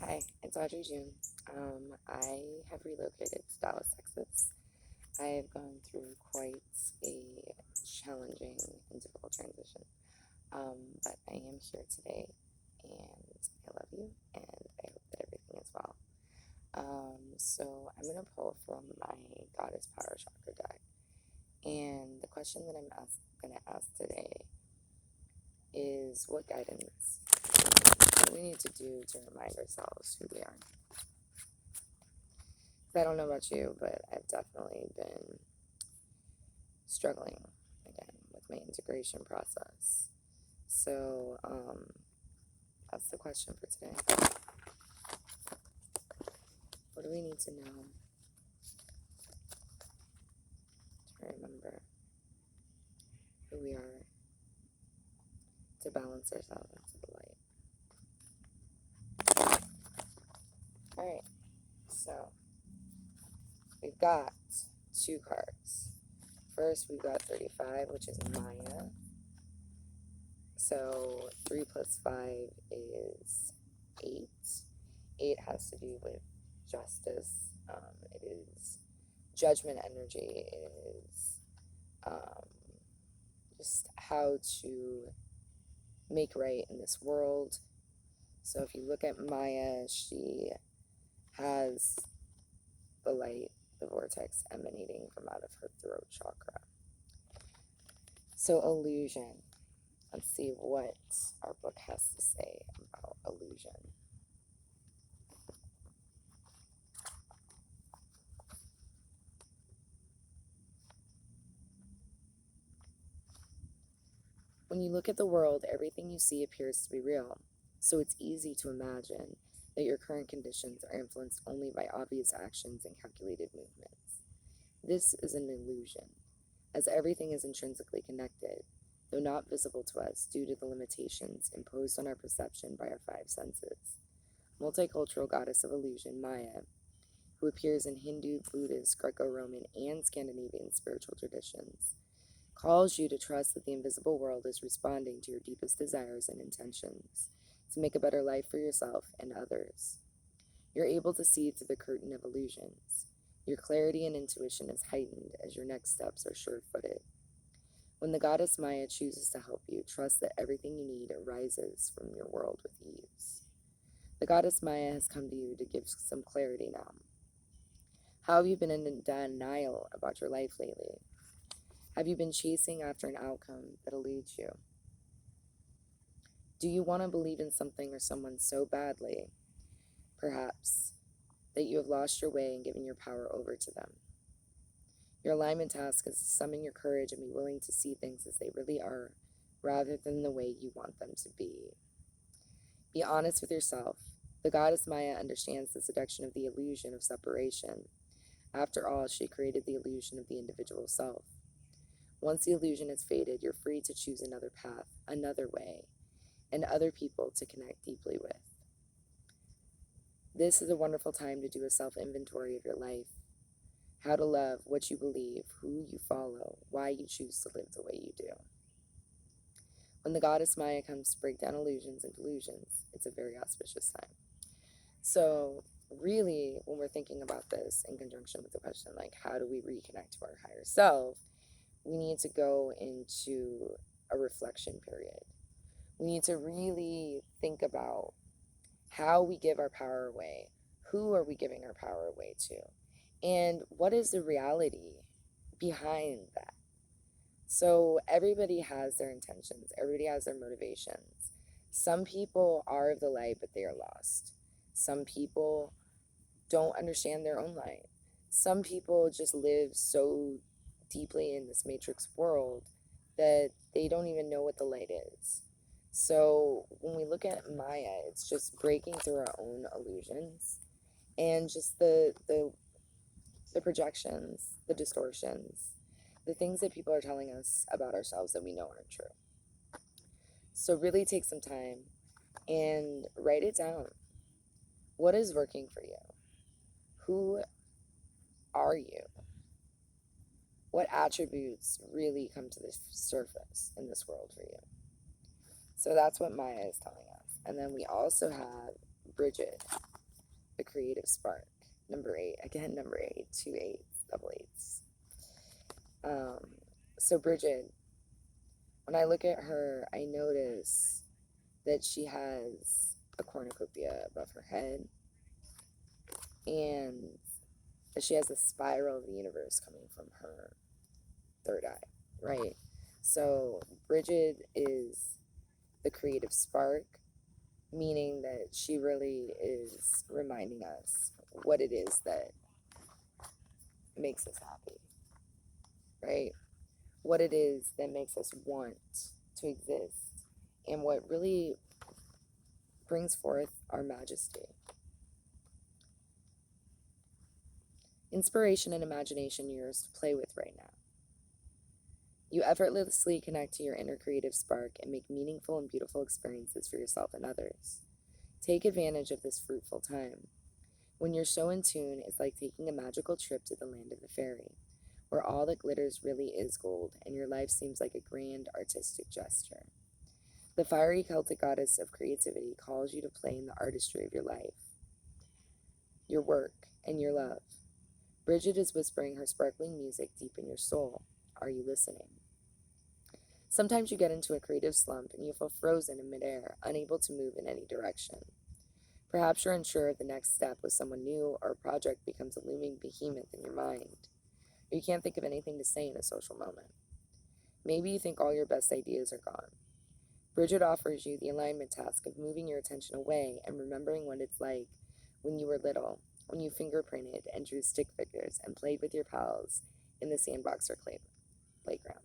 Hi, it's Audrey June. I have relocated to Dallas, Texas. I have gone through quite a challenging and difficult transition, but I am here today, and I love you, and I hope that everything is well. So I'm going to pull from my Goddess Power Chakra deck, and the question that I'm going to ask today is what guidance, what do we need to do to remind ourselves who we are? I don't know about you, but I've definitely been struggling again with my integration process. So that's the question for today. What do we need to know to remember who we are, to balance ourselves into the light? All right, so we've got two cards. First, we've got 35, which is Maya. So 3 plus 5 is 8. 8 has to do with justice. It is judgment energy. It is just how to make right in this world. So if you look at Maya, she has the light, the vortex emanating from out of her throat chakra. So illusion. Let's see what our book has to say about illusion. When you look at the world, everything you see appears to be real. So it's easy to imagine that your current conditions are influenced only by obvious actions and calculated movements. This is an illusion, as everything is intrinsically connected, though not visible to us due to the limitations imposed on our perception by our 5 senses. Multicultural goddess of illusion, Maya, who appears in Hindu, Buddhist, Greco-Roman, and Scandinavian spiritual traditions, calls you to trust that the invisible world is responding to your deepest desires and intentions to make a better life for yourself and others. You're able to see through the curtain of illusions. Your clarity and intuition is heightened as your next steps are sure-footed. When the goddess Maya chooses to help you, trust that everything you need arises from your world with ease. The goddess Maya has come to you to give some clarity now. How have you been in denial about your life lately? Have you been chasing after an outcome that eludes you? Do you want to believe in something or someone so badly, perhaps, that you have lost your way and given your power over to them? Your alignment task is to summon your courage and be willing to see things as they really are, rather than the way you want them to be. Be honest with yourself. The goddess Maya understands the seduction of the illusion of separation. After all, she created the illusion of the individual self. Once the illusion has faded, you're free to choose another path, another way, and other people to connect deeply with. This is a wonderful time to do a self-inventory of your life, how to love, what you believe, who you follow, why you choose to live the way you do. When the goddess Maya comes to break down illusions and delusions, it's a very auspicious time. So really, when we're thinking about this in conjunction with the question, like, how do we reconnect to our higher self, we need to go into a reflection period. We need to really think about how we give our power away. Who are we giving our power away to? And what is the reality behind that? So everybody has their intentions. Everybody has their motivations. Some people are of the light, but they are lost. Some people don't understand their own light. Some people just live so deeply in this matrix world that they don't even know what the light is. So when we look at Maya, it's just breaking through our own illusions and just the projections, the distortions, the things that people are telling us about ourselves that we know aren't true. So really take some time and write it down. What is working for you? Who are you? What attributes really come to the surface in this world for you? So that's what Maya is telling us. And then we also have Bridget. the creative spark. Number 8, again, number 8, 2 8s, double 8s. So Bridget, when I look at her, I notice that she has a cornucopia above her head, and that she has a spiral of the universe coming from her third eye, right? So Bridget is the creative spark, meaning that she really is reminding us what it is that makes us happy, right? What it is that makes us want to exist, and what really brings forth our majesty. Inspiration and imagination are yours to play with right now. You effortlessly connect to your inner creative spark and make meaningful and beautiful experiences for yourself and others. Take advantage of this fruitful time. When you're so in tune, it's like taking a magical trip to the land of the fairy, where all that glitters really is gold, and your life seems like a grand artistic gesture. The fiery Celtic goddess of creativity calls you to play in the artistry of your life, your work, and your love. Bridget is whispering her sparkling music deep in your soul. Are you listening? Sometimes you get into a creative slump and you feel frozen in midair, unable to move in any direction. Perhaps you're unsure of the next step with someone new, or a project becomes a looming behemoth in your mind. Or you can't think of anything to say in a social moment. Maybe you think all your best ideas are gone. Bridget offers you the alignment task of moving your attention away and remembering what it's like when you were little, when you fingerprinted and drew stick figures and played with your pals in the sandbox or playground.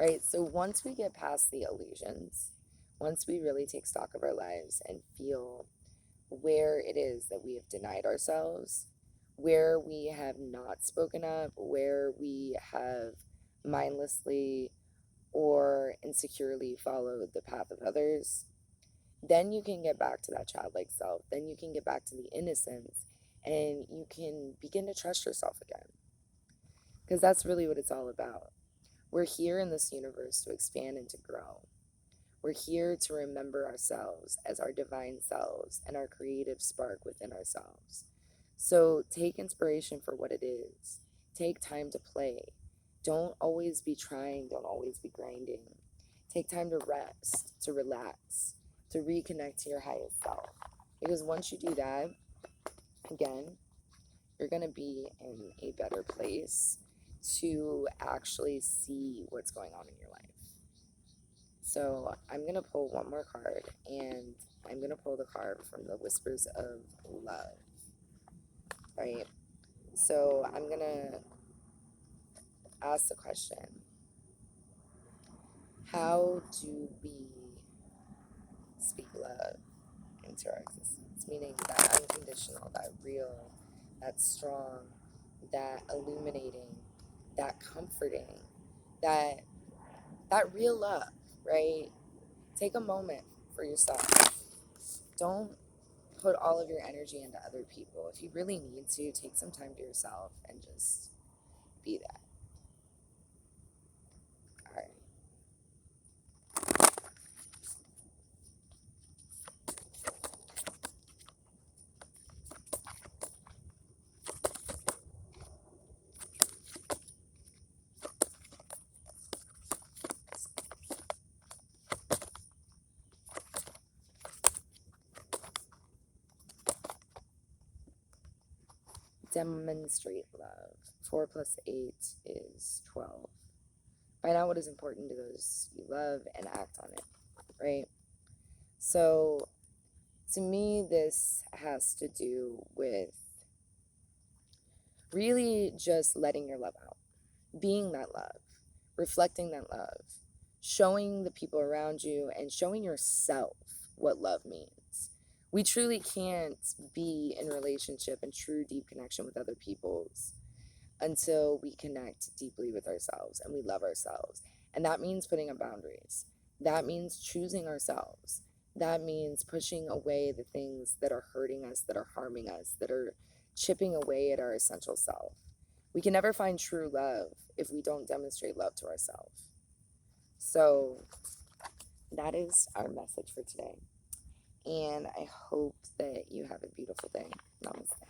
Right? So once we get past the illusions, once we really take stock of our lives and feel where it is that we have denied ourselves, where we have not spoken up, where we have mindlessly or insecurely followed the path of others, then you can get back to that childlike self. Then you can get back to the innocence, and you can begin to trust yourself again. Because that's really what it's all about. We're here in this universe to expand and to grow. We're here to remember ourselves as our divine selves and our creative spark within ourselves. So take inspiration for what it is. Take time to play. Don't always be trying, don't always be grinding. Take time to rest, to relax, to reconnect to your highest self. Because once you do that, again, you're going to be in a better place to actually see what's going on in your life. So I'm going to pull one more card, and I'm going to pull the card from the Whispers of Love. Right? So I'm going to ask the question, how do we speak love into our existence? Meaning that unconditional, that real, that strong, that illuminating, that comforting, that real love, right? Take a moment for yourself. Don't put all of your energy into other people. If you really need to, take some time to yourself and just be that. All right. Demonstrate love. 4 plus 8 is 12. Find out what is important to those you love and act on it, right? So, to me, this has to do with really just letting your love out, being that love, reflecting that love, showing the people around you and showing yourself what love means. We truly can't be in relationship and true deep connection with other people's until we connect deeply with ourselves and we love ourselves. And that means putting up boundaries. That means choosing ourselves. That means pushing away the things that are hurting us, that are harming us, that are chipping away at our essential self. We can never find true love if we don't demonstrate love to ourselves. So that is our message for today. And I hope that you have a beautiful day. Namaste.